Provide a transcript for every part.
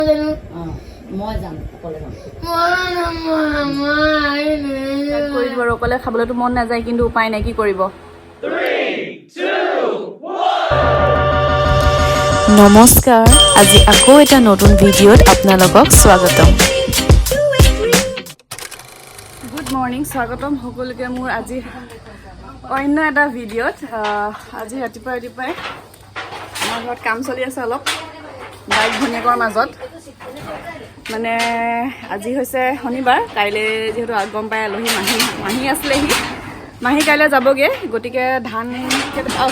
মই যাম অকলে যাম কৰিব আৰু অকলে খাবলৈতো মন নাযায় কিন্তু উপায় নাই কি কৰিব নমস্কাৰ আজি আকৌ এটা নতুন ভিডিঅ'ত আপোনালোকক স্বাগতম গুড মৰ্নিং স্বাগতম সকলোকে মোৰ আজি অন্য এটা ভিডিঅ'ত আজি ৰাতিপুৱাই আমাৰ ঘৰত কাম চলি আছে অলপ বাইক ভনীয়েকৰ মাজত মানে আজি হৈছে শনিবাৰ কাইলৈ যেহেতু গম পাই আলহী মাহী আছিলেহি মাহী কাইলৈ যাবগৈ গতিকে ধান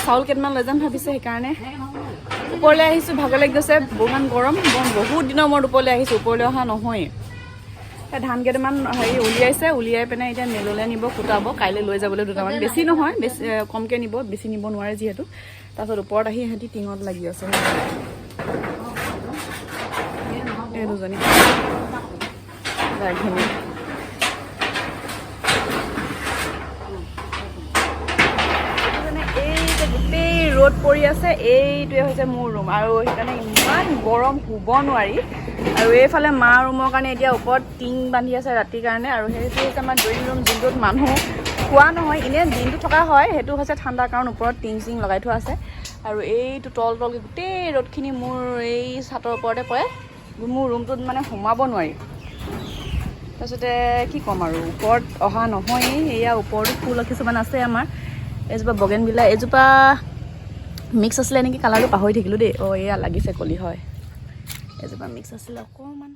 চাউল কেইটামান লৈ যাম ভাবিছে সেইকাৰণে ওপৰলৈ আহিছোঁ ভাগৰ লাগি গৈছে বহুত গৰম বহুত দিনৰ মূৰত ওপৰলৈ আহিছোঁ ওপৰলৈ অহা নহয়েই ধান কেইটামান উলিয়াই পিনে এতিয়া মিললৈ নিব কুটাব কাইলৈ লৈ যাবলৈ দুটামান বেছি নহয় বেছি কমকৈ নিব বেছি নিব নোৱাৰে যিহেতু তাৰপিছত ওপৰত আহি সিহঁতি টিঙত লাগি আছে এই দুজনী গোটেই ৰ'দ পৰি আছে এইটোৱে হৈছে মোৰ ৰুম আৰু সেইকাৰণে ইমান গৰম শুব নোৱাৰি আৰু এইফালে মা ৰুমৰ কাৰণে এতিয়া ওপৰত টিং বান্ধি আছে ৰাতিৰ কাৰণে আৰু সেইটো হৈছে আমাৰ ড্ৰয়িং ৰুম যোনটোত মানুহ খোৱা নহয় এনেই দিনটো থকা হয় সেইটো হৈছে ঠাণ্ডা কাৰণ ওপৰত টিং চিং লগাই থোৱা আছে আৰু এইটো তলকৈ গোটেই ৰ'দখিনি মোৰ এই ছাতৰ ওপৰতে পৰে মোৰ ৰুমটোত মানে সোমাব নোৱাৰি তাৰপিছতে কি ক'ম আৰু ওপৰত অহা নহয়েই এয়া ওপৰতো ফুল কিছুমান আছে আমাৰ এজোপা বগেনভিলা এজোপা মিক্স আছিলে নেকি কালাৰটো পাহৰি থাকিলোঁ দেই এয়া লাগিছে কলি হয় এজোপা মিক্স আছিলে অকণমান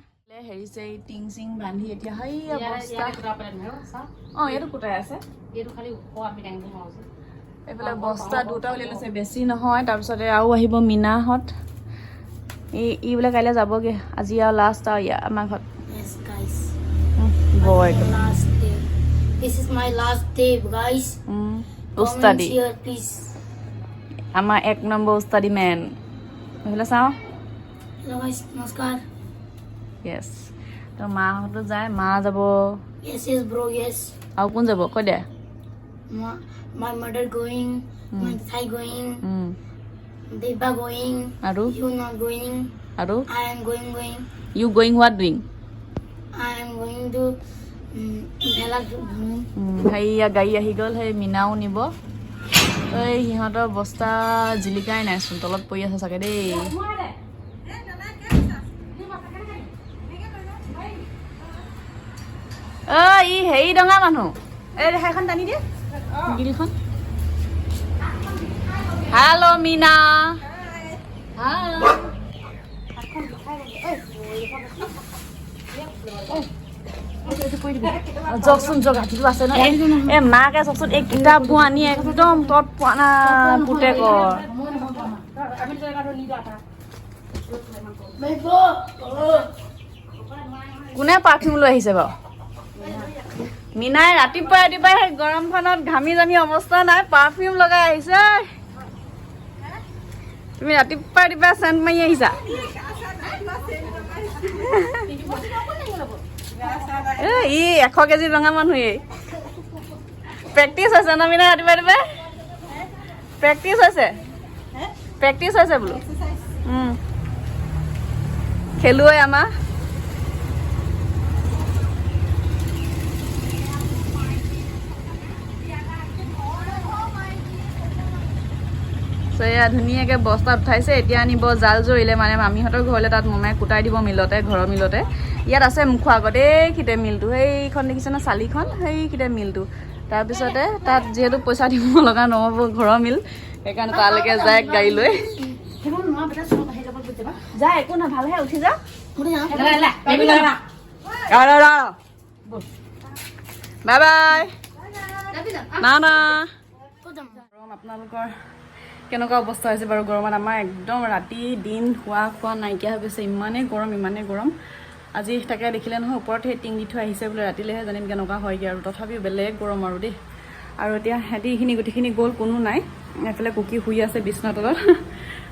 হেৰিছে এই টিং চিং বান্ধি এতিয়া সেইয়া বস্তা এইটো কুটাই আছে এইফালে বস্তা দুটা উলিয়াই লৈছে বেছি নহয় তাৰপিছতে আৰু আহিব মীনাহঁত ই বোলে কাইলৈ যাবগৈ আজি আৰু লাষ্ট আৰু আমাৰ ঘৰত This is my last day, guys. উস্তাদি Here, please. আমাৰ 1 নম্বৰ উস্তাদি মেন সেইফালে চাওঁ Hello, guys. Namaskar. য়েছ তো মাহঁতো যায় মা যাব Yes, bro. Yes. আৰু কোন যাব কৈ দে My mother going. My Thai going. Deba going. আৰু You not going. আৰু I am going. You going what doing I am going to Bhela. সেইয়া গাড়ী আহি গ'ল সেই মীনাও নিব এই সিহঁতৰ বস্তা জিলিকাই নাইচোন তলত পৰি আছে চাগে দেই ই হেৰি ডঙা মানুহ এই সেইখন টানি দিয়ে গিলখন হেল্ল' মীনা জকচোন জক হাতীটো আছে ন এই মাকে জকচোন এই কিতাপবোৰ আনি একদম তত পোৱা পুতেকৰ কোনে পাৰফিউম লৈ আহিছে বাৰু মীনাই ৰাতিপুৱাই সেই গৰমখনত ঘামি জামি অৱস্থা নাই পাৰফিউম লগাই আহিছে তুমি ৰাতিপুৱাই চেণ্ট মাৰি আহিছা ই 100 কেজি ৰঙা মানুহে প্ৰেক্টিচ হৈছে ন মীনা ৰাতিপুৱাই প্ৰেক্টিচ হৈছে বোলো খেলুৱৈ আমাৰ এয়া ধুনীয়াকৈ বস্তা উঠাইছে এতিয়া আনিব জাল জৰিলে মানে মামীহঁতৰ ঘৰলৈ তাত মমাই কুটাই দিব মিলতে ঘৰৰ মিলতে ইয়াত আছে মুখৰ আগত এইখিতে মিলটো সেইখন দেখিছে ন চালিখন সেইখিতে মিলটো তাৰপিছতে তাত যিহেতু পইচা দিব লগা নহ'ব ঘৰৰ মিল সেইকাৰণে তালৈকে যায় গাড়ী লৈ যা একো নহয় ভালহে উঠি যা বাই বাই না আপোনালোকৰ কেনেকুৱা অৱস্থা হৈছে বাৰু গৰমত আমাৰ একদম ৰাতি দিন খোৱা নাইকিয়া হৈ গৈছে ইমানেই গৰম আজি তাকে দেখিলে নহয় ওপৰত সেই টিং দি থৈ আহিছে বোলে ৰাতিলৈহে জানিম কেনেকুৱা হয়গৈ আৰু তথাপিও বেলেগ গৰম আৰু দেই আৰু এতিয়া সিহঁতি গোটেইখিনি গ'ল কোনো নাই এইফালে কুকি শুই আছে বিছনা তলত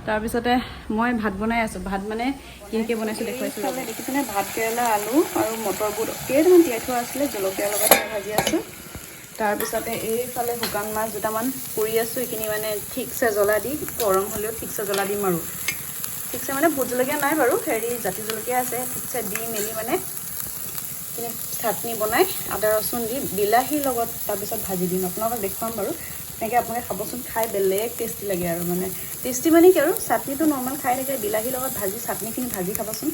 তাৰপিছতে মই ভাত বনাই আছোঁ ভাত মানে কিহেকে বনাইছোঁ দেখুৱাইছোঁ দেখিছেনে ভাত কেৰেলা আলু আৰু মটৰ বুট কেইটামান তিয়াই থোৱা আছিলে জলকীয়াৰ লগত ভাজি আছোঁ তাৰপিছতে এইফালে শুকান মাছ দুটামান পুৰি আছোঁ এইখিনি মানে ঠিকছে জ্বলা দি গৰম হ'লেও ঠিকছে জ্বলা দিম আৰু ঠিকছে মানে ভোট জলকীয়া নাই বাৰু হেৰি জাতি জলকীয়া আছে ঠিকছে দি মেলি মানে চাটনি বনাই আদা ৰচুন দি বিলাহীৰ লগত তাৰপিছত ভাজি দিম আপোনালোকক দেখুৱাম বাৰু তেনেকৈ আপোনালোকে খাবচোন খাই বেলেগ টেষ্টি লাগে আৰু মানে টেষ্টি মানে কি আৰু চাটনিটো নৰ্মেল খাই থাকে বিলাহীৰ লগত ভাজি চাটনিখিনি ভাজি খাবচোন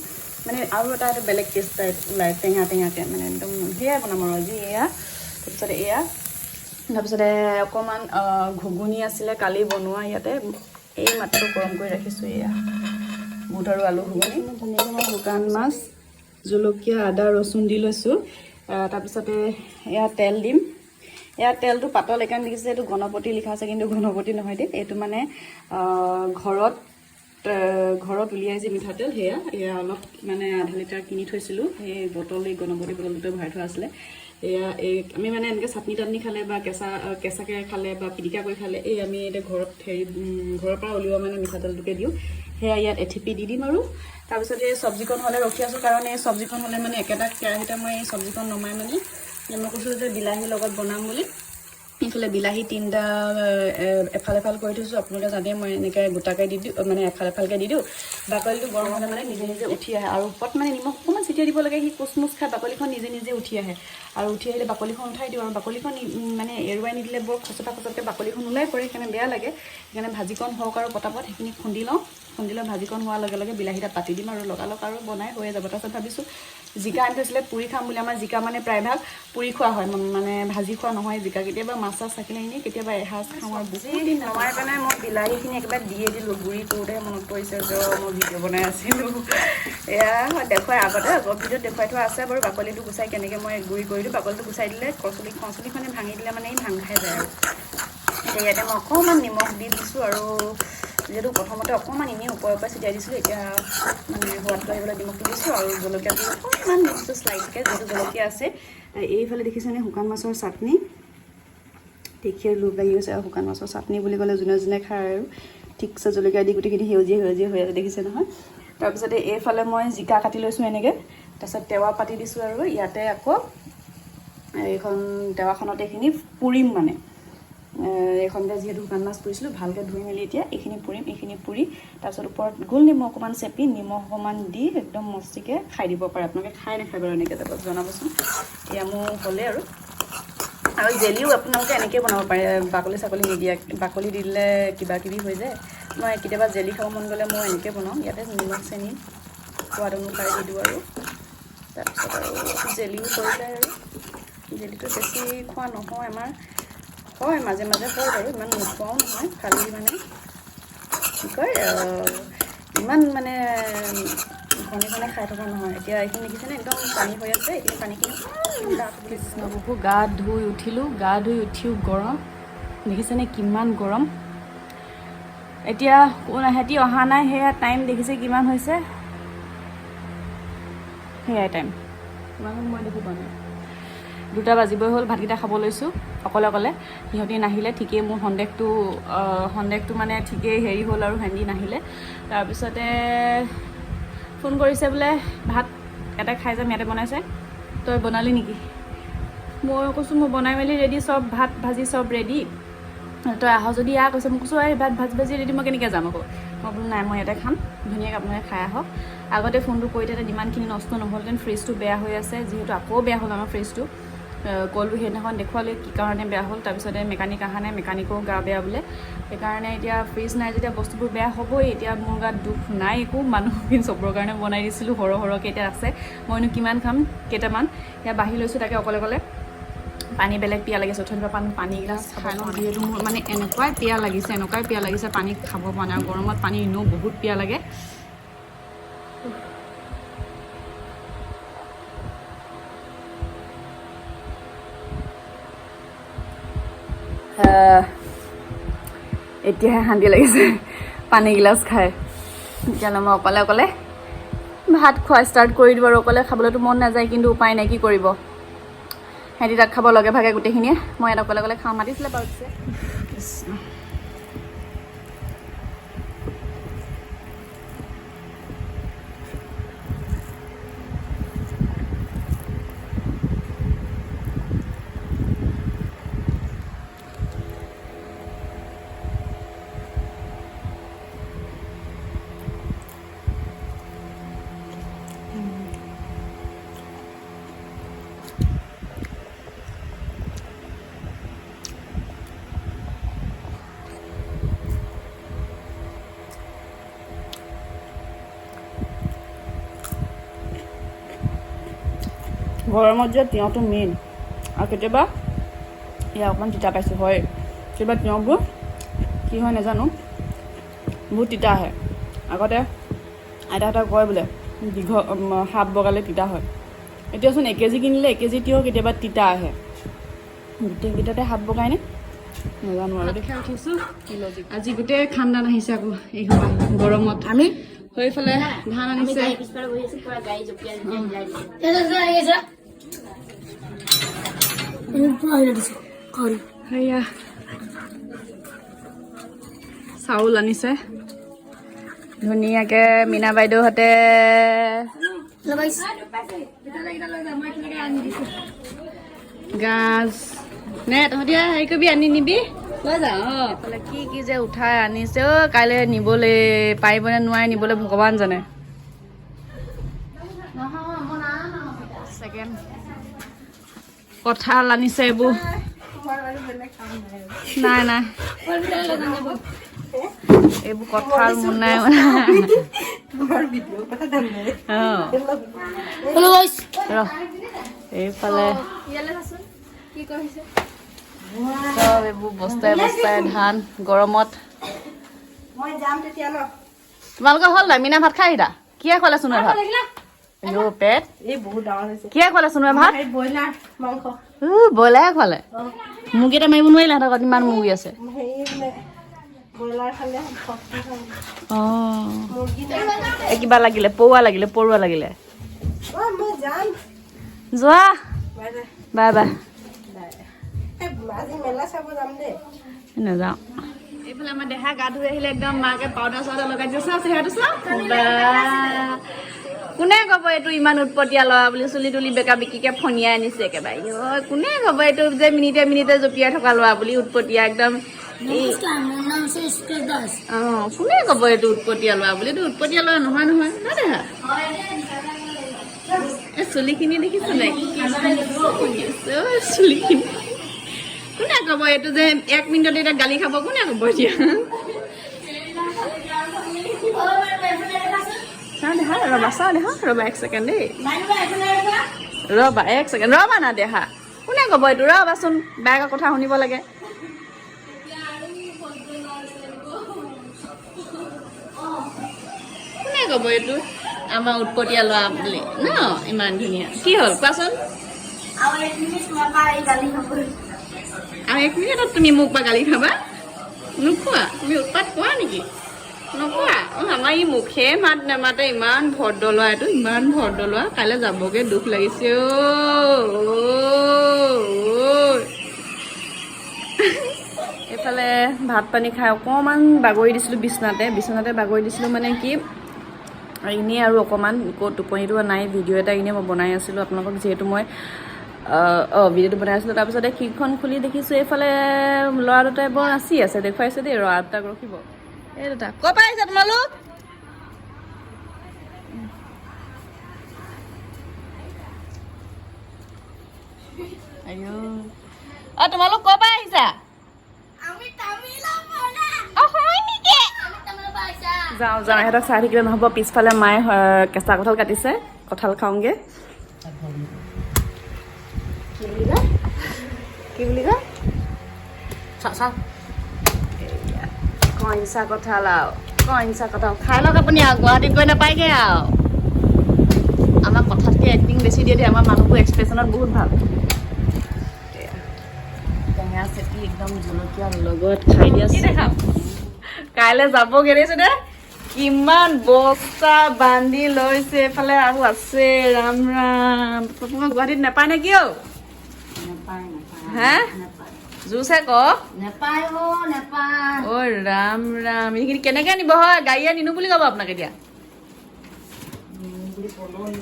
মানে আৰু এটা বেলেগ টেষ্ট ওলায় টেঙা টেঙাকৈ মানে একদম সেয়াই বনাম আৰু আজি এয়া তাৰপিছতে এয়া তাৰপিছতে অকণমান ঘুগুনি আছিলে কালি বনোৱা ইয়াতে এই মাত্ৰ গৰম কৰি ৰাখিছোঁ এয়া বুট আৰু আলু ঘুগুনি ধুনীয়াকৈ মই শুকান মাছ জলকীয়া আদা ৰচুন দি লৈছোঁ তাৰপিছতে এয়া তেল দিম ইয়াৰ তেলটো পাতল একান দেখিছে এইটো গণপতি লিখা আছে কিন্তু গণপতি নহয় দেই এইটো মানে ঘৰত উলিয়াই যে মিঠাতেল এয়া অলপ মানে আধা লিটাৰ কিনি থৈছিলোঁ সেই বটল এই গণপতি বটলটোতে ভৰাই থোৱা আছিলে এয়া এই আমি মানে এনেকৈ চাটনি টাটনি খালে বা কেঁচাকৈ খালে বা পিটিকা কৰি খালে এই আমি এতিয়া ঘৰত ঘৰৰ পৰা উলিওৱা মানে মিঠাতেলটোকে দিওঁ সেয়া ইয়াত এঠিপি দি দিম আৰু তাৰপিছত এই চব্জিকণ হ'লে ৰখি আছোঁ কাৰণ এই চব্জিকণ হ'লে মানে একেটা কেৰাহীতে মই এই চব্জিকণ নমাই মানে মই কৈছোঁ যে বিলাহীৰ লগত বনাম বুলি এইফালে বিলাহী তিনিটা এফাল কৰি থৈছোঁ আপোনালোকে জানে মই এনেকৈ গোটাকৈ দি দিওঁ মানে এফালকৈ দি দিওঁ বাকলিটো গৰম হ'লে মানে নিজে নিজে উঠি আহে আৰু ওপৰত মানে নিমখ অকণমান ছটিয়াই দিব লাগে সি কুচমুচ খাই বাকলিখন নিজে নিজে উঠি আহে আৰু উঠি আহিলে বাকলিখন উঠাই দিওঁ আৰু বাকলিখন মানে এৰুৱাই নিদিলে বৰ খচকৈ বাকলিখন ওলাই পৰে সেইকাৰণে বেয়া লাগে সেইকাৰণে ভাজিকণ হওক আৰু পটাপট সেইখিনি খুন্দি লওঁ ভাজিকণ হোৱাৰ লগে লগে বিলাহীটা পাতি দিম আৰু লগালগ আৰু বনাই হৈয়ে যাব তাৰপিছত ভাবিছোঁ জিকা আনি থৈছিলে পুৰি খাম বুলি আমাৰ জিকা মানে প্ৰায়ভাগ পুৰি খোৱা হয় মানে ভাজি খোৱা নহয় জিকা কেতিয়াবা মাছ চাছ থাকিলে এনেই কেতিয়াবা এসাঁজ খাওঁ আৰু বহুত দিন নমাই পেলাই মই বিলাহীখিনি একেবাৰে দিয়ে দিলোঁ গুড়ি কৰোঁতেহে মনত পৰিছে যে মই ভিডিঅ' বনাই আছিলোঁ এয়া দেখুৱাই আগতে ভিডিঅ'ত দেখুৱাই থোৱা আছে বাৰু বাকলিটো গুচাই কেনেকৈ মই গুড়ি কৰি দিওঁ বাকলিটো গুচাই দিলে খচলিখনে ভাঙি দিলে মানে ভাং খাই যায় আৰু এতিয়া ইয়াতে মই অকণমান নিমখ দি দিছোঁ আৰু যিহেতু প্ৰথমতে অকণমান এনেই ওপৰে ছটিয়াই দিছিলোঁ এতিয়া মানে সোৱাদটো আহিবলৈ নিমখটো দিছোঁ আৰু জলকীয়াটো অকণমান দিছোঁ শ্লাইটকৈ যিহেতু জলকীয়া আছে এইফালে দেখিছেনে শুকান মাছৰ চাটনি দেখিয়ে লোভ লাগি গৈছে আৰু শুকান মাছৰ চাটনি বুলি ক'লে যোনে যোনে খায় আৰু ঠিকছে জলকীয়া দি গোটেইখিনি সেউজীয়া হৈ আছে দেখিছে নহয় তাৰপিছতে এইফালে মই জিকা কাটি লৈছোঁ এনেকৈ তাৰপিছত টেৱা পাতি দিছোঁ আৰু ইয়াতে আকৌ এইখন টেৱাখনত এইখিনি পুৰিম মানে এইখনতে যিহেতু শুকান মাছ পুৰিছিলোঁ ভালকৈ ধুই মেলি এতিয়া এইখিনি পুৰি তাৰপিছত ওপৰত গোল নিমখ অকণমান চেপি নিমখ অকণমান দি একদম মস্তিকৈ খাই দিব পাৰে আপোনালোকে খাই নাখায় বাৰু এনেকৈ যাব জনাবচোন এয়া মোৰ হ'লে আৰু জেলিও আপোনালোকে এনেকৈ বনাব পাৰে বাকলি চাকলি নিদিয়াকৈ বাকলি দি দিলে কিবা কিবি হৈ যায় মই কেতিয়াবা জেলি খাব মন গ'লে মই এনেকৈ বনাওঁ ইয়াতে নিমখ চেনি সোৱাদ অনুসাৰে দি দিওঁ আৰু তাৰপিছত আৰু জেলিও কৰিলে আৰু জেলিটো বেছি খোৱা নহয় আমাৰ হয় মাজে মাজে হয় বাৰু ইমান নোখোৱাও নহয় খালি মানে কি কয় ইমান মানে ঘনে খাই থকা নহয় এতিয়া এইখিনি দেখিছেনে একদম পানী হৈ আছে এইখিনি পানীখিনি বহু গা ধুই উঠিলোঁ গা ধুই উঠিও গৰম দেখিছেনে কিমান গৰম এতিয়া সিহঁতি অহা নাই সেয়া টাইম দেখিছে কিমান হৈছে সেয়াই টাইম কিমান মই দেখি পোৱা নাই 2টা বাজিবই হ'ল ভাতকেইটা খাব লৈছোঁ অকলে সিহঁতি নাহিলে ঠিকেই মোৰ সন্দেহটো মানে ঠিকেই হেৰি হ'ল আৰু সিহঁতি নাহিলে তাৰপিছতে ফোন কৰিছে বোলে ভাত এটা খাই যাম ইয়াতে বনাইছে তই বনালি নেকি মই কৈছোঁ মই বনাই মেলি ৰেডি চব ভাত ভাজি চব ৰেডি তই আহ যদি কৈছে মোক কৈছোঁ এই ভাত ভাজি ৰেডি মই কেনেকৈ যাম আকৌ মই বোলো নাই মই ইয়াতে খাম ধুনীয়াকৈ আপোনালোকে খাই আহক আগতে ফোনটো কৰি থাকে যিমানখিনি নষ্ট নহ'লহেঁতেন ফ্ৰিজটো বেয়া হৈ আছে যিহেতু আকৌ বেয়া হ'ল আমাৰ ফ্ৰিজটো কলটো সেইদিনাখন দেখুৱালে কি কাৰণে বেয়া হ'ল তাৰপিছতে মেকানিক অহা নাই মেকানিকো গা বেয়া বোলে সেইকাৰণে এতিয়া ফ্ৰিজ নাই যেতিয়া বস্তুবোৰ বেয়া হ'বই এতিয়া মোৰ গাত দুখ নাই একো মানুহখিনি চবৰ কাৰণে বনাই দিছিলোঁ সৰহকৈ এতিয়া আছে মইনো কিমান খাম কেইটামান এতিয়া বাঢ়ি লৈছোঁ তাকে অকলে পানী বেলেগ পিয়া লাগিছে অথনিৰ পৰা পানীগিলাচ খাই লওঁ যিহেতু মোৰ মানে এনেকুৱাই পিয়া লাগিছে পানী খাব পৰা নাই গৰমত পানী এনেও বহুত পিয়া লাগে এতিয়াহে শান্তি লাগিছে পানীগিলাচ খাই সেইকাৰণে মই অকলে ভাত খোৱা ষ্টাৰ্ট কৰি দিওঁ আৰু অকলে খাবলৈতো মন নাযায় কিন্তু উপায় নাই কি কৰিব সিহঁতি তাত খাব লগে ভাগে গোটেইখিনিয়ে মই ইয়াত অকলে খাওঁ মাতিছিলে বাৰু গৰমত যে তিয়ঁহটো মেইন আৰু কেতিয়াবা এয়া অকণমান তিতা পাইছোঁ হয় কেতিয়াবা তিয়ঁহবোৰ কি হয় নাজানো বহুত তিতা আহে আগতে আইতাহঁতে কয় বোলে সাপ বগালে তিতা হয় এতিয়াচোন 1 কেজি কিনিলে 1 কেজি তিয়ঁহ কেতিয়াবা তিতা আহে গোটেইকেইটাতে সাপ বগায়নে নাজানো আৰু উঠিছোঁ আজি গোটেই খান্দান আহিছে আকৌ এই গৰমত আমি সেইফালে ধান আনিছে সেয়া চাউল আনিছে ধুনীয়াকৈ মীনা বাইদেউহঁতে গাজ নে তহঁতি হেৰি কৰিবি আনি নিবি লৈ যা এইফালে কি যে উঠাই আনিছে কাইলৈ নিবলৈ পাৰিবনে নোৱাৰে নিবলৈ ভগৱান জানে ছেকেণ্ড কঁঠাল আনিছে এইবোৰ নাই নাই এইবোৰ কঁঠাল মুনাই এইফালে চব এইবোৰ বস্তাই বস্তাই ধান গৰমত তোমালোকৰ হ'ল নাই মীনা ভাত খাই আহিলা কিয় খোৱালে চুনুৱে ভাত পেট কিয় খোৱালে চুনুৱে ভাত ব্ৰইলাৰহে খোৱালে মুৰ্গী এটা মাৰিব নোৱাৰিলে সিহঁতৰ ইমান মুৰ্গী আছে কিবা লাগিলে পৰুৱা লাগিলে যোৱা বাই বাই নাযাওঁ এইফালে আমাৰ দেহা গা ধুই আহিলে একদম মাকে পাউডাৰ চাউডাৰ লগাই দিছে চেহেৰাটো চাওঁ কোনে ক'ব এইটো ইমান উৎপতীয়া ল'ৰা বুলি চুলি তুলি বেকা বিকিকে ফনিয়াই আনিছে একেবাৰে কোনে ক'ব এইটো যে মিনিটে মিনিটে জঁপিয়াই থকা ল'ৰা বুলি উৎপতীয়া একদম কোনে ক'ব এইটো উৎপতীয়া ল'ৰা বুলি এইটো উৎপতীয়া ল'ৰা নহয় নহয় ন দেহা এই চুলিখিনি দেখিছো নাই চুলিখিনি কোনে ক'ব এইটো যে 1 মিনিটতে এতিয়া গালি খাব কোনে ক'ব এতিয়া চাওঁ দেহা ৰ'বা 1 ছেকেণ্ড দেই ৰ'বা 1 ছেকেণ্ড ৰ'বা না দেহা কোনে ক'ব এইটো ৰ'বাচোন বেয়া কথা শুনিব লাগে কোনে ক'ব এইটো আমাৰ উৎপতীয়া ল'ৰা বুলি ন ইমান ধুনীয়া কি হ'ল কোৱাচোন আৰু 1 মিনিটত তুমি মোক বা গালি খাবা নোখোৱা তুমি উৎপাত কোৱা নেকি নকোৱা আমাৰ ই মুখে মাত নেমাতে ইমান ভদ্ৰ ল'ৰা এইটো ইমান ভদ্ৰ ল'ৰা কাইলৈ যাবগৈ দুখ লাগিছে এইফালে ভাত পানী খাই অকণমান বাগৰি দিছিলোঁ বিচনাতে বাগৰি দিছিলোঁ মানে কি এনেই আৰু অকণমান টোপনিটো নাই ভিডিঅ' এটা এনেই মই বনাই আছিলোঁ আপোনালোকক যিহেতু মই ভিডিঅ'টো বনাই আছিলোঁ তাৰপিছতে খিৰিকীখন খুলি দেখিছোঁ এইফালে ল'ৰা দুটাই বৰ নাচি আছে দেখুৱাইছে দেই ল'ৰা দুটাক ৰখিব এই দুটা ক'ৰ পৰা আহিছা তোমালোক তোমালোক ক'ৰ পৰা আহিছা যাওঁ ইহঁতক চাই থাকিলে নহ'ব পিছফালে মায়ে কেঁচা কঁঠাল কাটিছে কঁঠাল খাওঁগৈ কি বুলি কয় কইঞ্চা কঁঠাল খাই লওক আপুনি আৰু গুৱাহাটীত গৈ নাপায়গৈ আৰু আমাৰ কথাতকৈ এক্টিং বেছি দিয়ে আমাৰ মানুহবোৰ এক্সপ্ৰেশ্যনত বহুত ভাল টেঙা চেটি একদম জলকীয়া লগত খাই দিয়া কাইলৈ যাবগৈ দেখিছে দে কিমান বস্তা বান্ধি লৈছে এইফালে আৰু আছে ৰাম ৰাম গুৱাহাটীত নাপায় নেকি হে জুচে ক ৰাম ৰাম এইখিনি কেনেকৈ নিব হয় গাড়ীয়ে নিনো বুলি ক'ব আপোনাক এতিয়া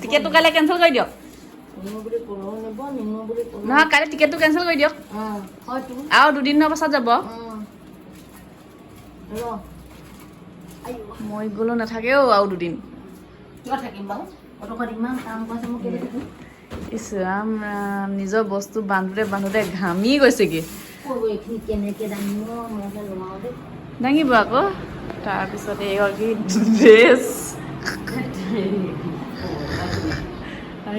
টিকেটটো কাইলৈ কেঞ্চেল কৰি দিয়ক নহয় কাইলৈ টিকেটটো কেঞ্চেল কৰি দিয়ক আৰু 2 দিনৰ পাছত যাব মই গ'লো নাথাকেও আৰু 2 দিন ইছ ৰাম ৰাম নিজৰ বস্তু বান্ধোতে ঘামি গৈছেগৈ দাঙিব আকৌ তাৰপিছত এইগৰাকী ড্ৰেছ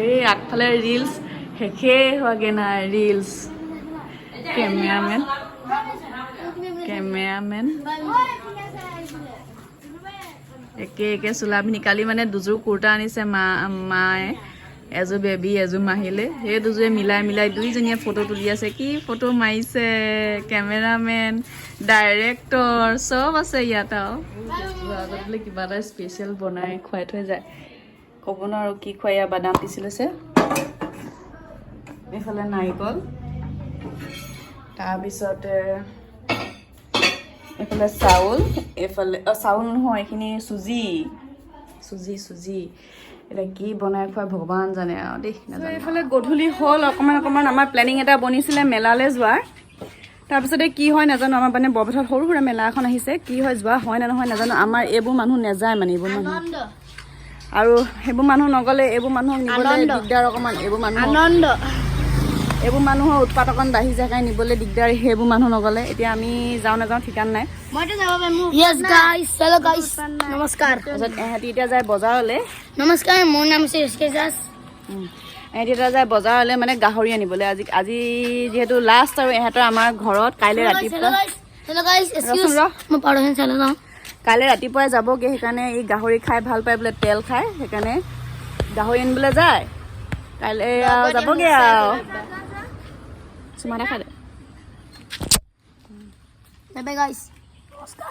এই আগফালে ৰিলছ শেষেই হোৱাগৈ নাই ৰিলছ কেমেৰামেন একে চোলা পিন্ধি কালি মানে দুযোৰ কুৰ্তা আনিছে মায়ে এযোৰ বেবী এযোৰ মাহিলে সেই দুযোৰে মিলাই দুইজনীয়ে ফটো তুলি আছে কি ফটো মাৰিছে কেমেৰামেন ডাইৰেক্টৰ চব আছে ইয়াত আৰু বোলে কিবা এটা স্পেচিয়েল বনাই খুৱাই থৈ যায় ক'ব নোৱাৰো কি খুৱাই বাদাম পিচি লৈছে এইফালে নাৰিকল তাৰপিছতে এইফালে চাউল এইফালে চাউল নহয় এইখিনি চুজি এতিয়া কি বনাই খুৱাই ভগৱান জানে আৰু দেই নাজানো এইফালে গধূলি হ'ল অকণমান আমাৰ প্লেনিং এটা বনিছিলে মেলালৈ যোৱাৰ তাৰপিছতে কি হয় নাজানো আমাৰ মানে বৰপথাৰত সৰু সুৰা মেলা এখন আহিছে কি হয় যোৱা হয় নে নহয় নাজানো আমাৰ এইবোৰ মানুহ নেযায় মানে এইবোৰ মানুহ আৰু সেইবোৰ মানুহ নগ'লে এইবোৰ মানুহক নিবলৈ দিগদাৰ অকণমান এইবোৰ মানুহৰ উৎপাত অকণ বাঢ়ি যায় কাৰণে নিবলৈ দিগদাৰ সেইবোৰ মানুহ নগ'লে এতিয়া আমি যাওঁ নাযাওঁ ঠিকান নাই নমস্কাৰ এহেঁতি এতিয়া যায় বজাৰলৈ নমস্কাৰ মোৰ নাম হৈছে এহেঁতি এতিয়া যায় বজাৰলৈ মানে গাহৰি আনিবলৈ আজি যিহেতু লাষ্ট আৰু এহেঁতৰ আমাৰ ঘৰত কাইলৈ ৰাতিপুৱাই যাবগৈ সেইকাৰণে এই গাহৰি খাই ভাল পায় বোলে তেল খাই সেইকাৰণে গাহৰি আনিবলৈ যায় কাইলৈ যাবগৈ আৰু চুমা দেখা দে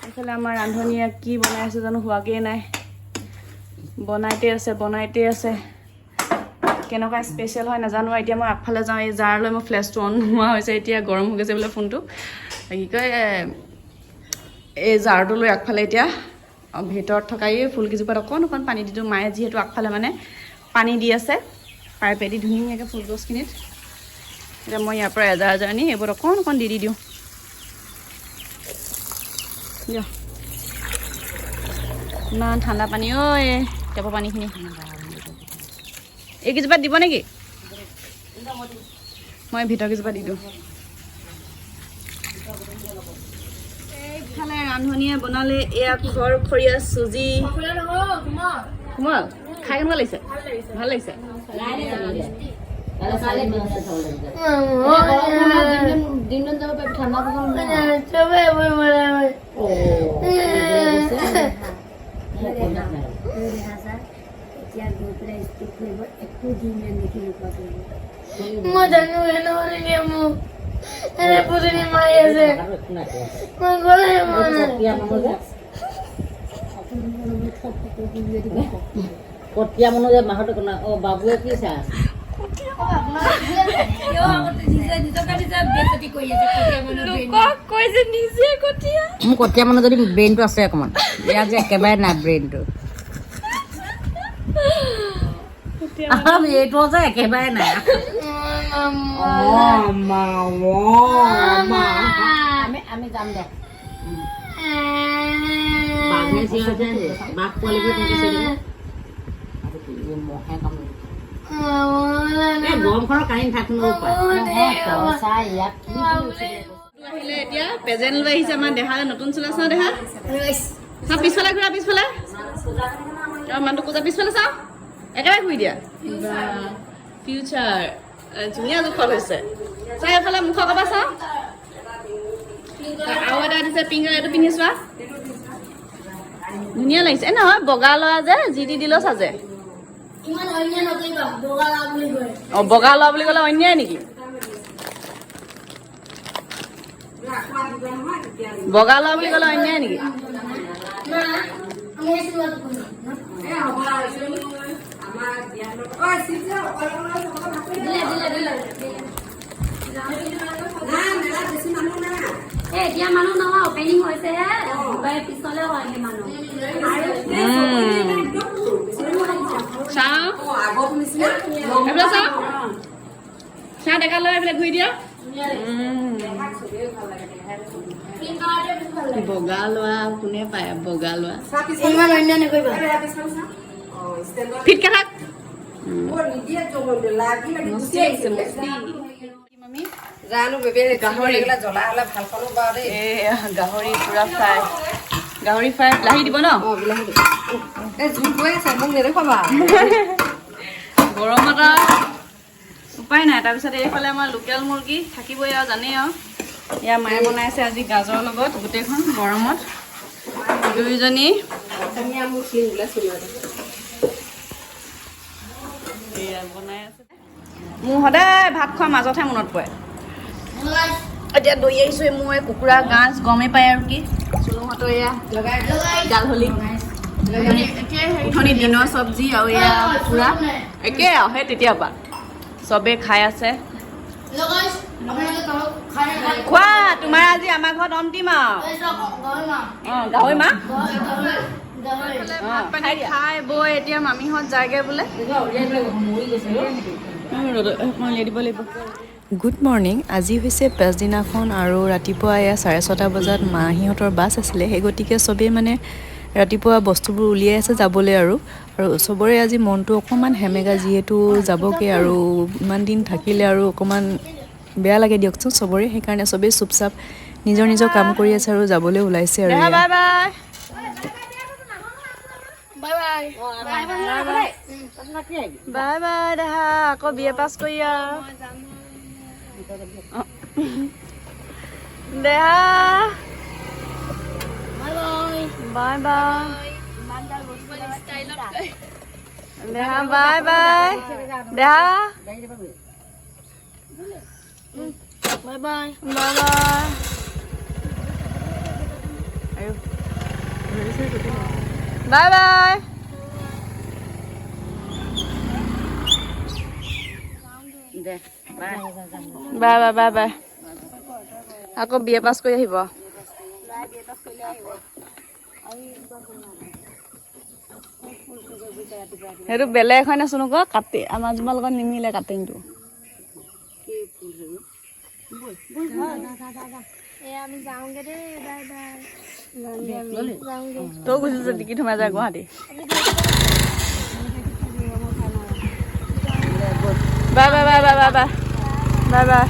এইফালে আমাৰ ৰান্ধনীয়ে কি বনাই আছে জানো হোৱাগৈ নাই বনাইতে আছে কেনেকুৱা স্পেচিয়েল হয় নাজানো এতিয়া মই আগফালে যাওঁ এই জাৰ লৈ মোৰ ফ্লেছটো অন নোহোৱা হৈছে এতিয়া গৰম হৈ গৈছে বোলে ফোনটো কি কয় এই জাৰটো লৈ আগফালে এতিয়া ভিতৰত থকা এই ফুলকেইজোপাত অকণ পানী দি দিওঁ মায়ে যিহেতু আগফালে মানে পানী দি আছে পাইপেদি ধুনীয়াকৈ ফুল গছখিনিত এতিয়া মই ইয়াৰ পৰা এজাৰ আনি এইবোৰ অকণ দি দিওঁ ইমান ঠাণ্ডা পানী ঐ টেপৰ পানীখিনি এইকেইজোপাত দিব নেকি মই ভিতৰ কেইজোপা দি দিওঁ এইফালে ৰান্ধনীয়ে বনালে এয়া খৰখৰীয়া চুজি কোমল খাই কেনেকুৱা লাগিছে ভাল লাগিছে কটীয়া মানুহ যে মাহত বাবুৱে কি চাই মোৰ কটীয়া মানুহ যদি ব্ৰেইনটো আছে অকণমান ইয়াত যে একেবাৰে নাই ব্ৰেইনটো এইটো যে একেবাৰে নাই আমি যাম দে বাঘ পোৱালিবোৰ থাকিছে মহে কামুৰি গৰমখনৰ কাহিনী থাকিব আহিলে এতিয়া প্ৰেজেণ্ট লৈ আহিছে আমাৰ দেহালে নতুন চোলা চাওঁ দেহা চাওঁ পিছফালে ঘূৰা পিছফালে মানুহটো পূজা পিছফালে চাওঁ একেবাৰে ঘূৰি দিয়া ফিউচাৰ ধুনীয়া জোখত হৈছে চাই এফালে মুখৰ কবা চাওঁ আৰু এটা দিছে পিংক এইটো পিন্ধি চোৱা ধুনীয়া লাগিছে নহয় বগা ল'ৰা যে যি দি দিলেও চাজে বগা লোৱা বুলি ক'লে অন্যায় নেকি বগা লোৱা বুলি ক'লে অন্যায় নেকি এতিয়া মানুহ নহয় অপেনিং হৈছে পিছলে হয় মানুহ চাওঁ এইফালে চাওঁ চাওঁ ডেকা লৈ এইফালে ঘূৰি দিয়া বগা লোৱা কোনে পায় বগা লোৱা ফিটকে থাক গাহৰি পুৰা ফ্ৰাই গাহৰি ফ্ৰাই বিলাহী দিব ন গৰমত উপায় নাই। তাৰপিছত এইফালে আমাৰ লোকেল মুৰ্গী থাকিবই আৰু জানেই আৰু। এয়া মায়ে বনাইছে আজি গাজৰৰ লগত গোটেইখন গৰমত দুইজনী বনাই আছে। মোৰ সদায় ভাত খোৱাৰ মাজতহে মনত পৰে। এতিয়া দৈ আহিছোঁ মোৰ এই কুকুৰা গাজ গমেই পায় আৰু কি চুনুহঁতৰ এয়া গালহলি উঠনি দিনৰ চব্জি আৰু এয়া কুকুৰা একে আৰু সেই তেতিয়াৰ পৰা চবেই খাই আছে। খোৱা তোমাৰ আজি আমাৰ ঘৰত অন্তিম আৰু গাহৰি মাহ খাই বৈ এতিয়া মামীহঁত যায়গৈ বোলে। দিব লাগিব। Good morning. আজি হৈছে পাছদিনাখন আৰু ৰাতিপুৱা এয়া 6:30 বজাত মাহীহঁতৰ বাছ আছিলে। সেই গতিকে চবেই মানে ৰাতিপুৱা বস্তুবোৰ উলিয়াই আছে যাবলৈ আৰু চবৰে আজি মনটো অকণমান হেমেগা যিহেতু যাবগৈ আৰু ইমান দিন থাকিলে আৰু অকণমান বেয়া লাগে দিয়কচোন চবৰে। সেইকাৰণে চবেই চুপচাপ নিজৰ নিজৰ কাম কৰি আছে আৰু যাবলৈ ওলাইছে আৰু বাই বাই বাই বাই দেহা আকৌ BA পাছ কৰি আৰু দেহা বাই বাই দেহা বাই বাই দেহা bye bye bye bye bye bye bye bye bye bye আকৌ BA পাছ কৰি আহিব। সেইটো বেলেগ হয় না চোন কাটি আমাৰ তোমাৰ লগত নিমিলে কাটিংটো। তই গুচিছ টিকি সোমাই যায় Guwahati. Bye bye bye bye bye bye bye bye.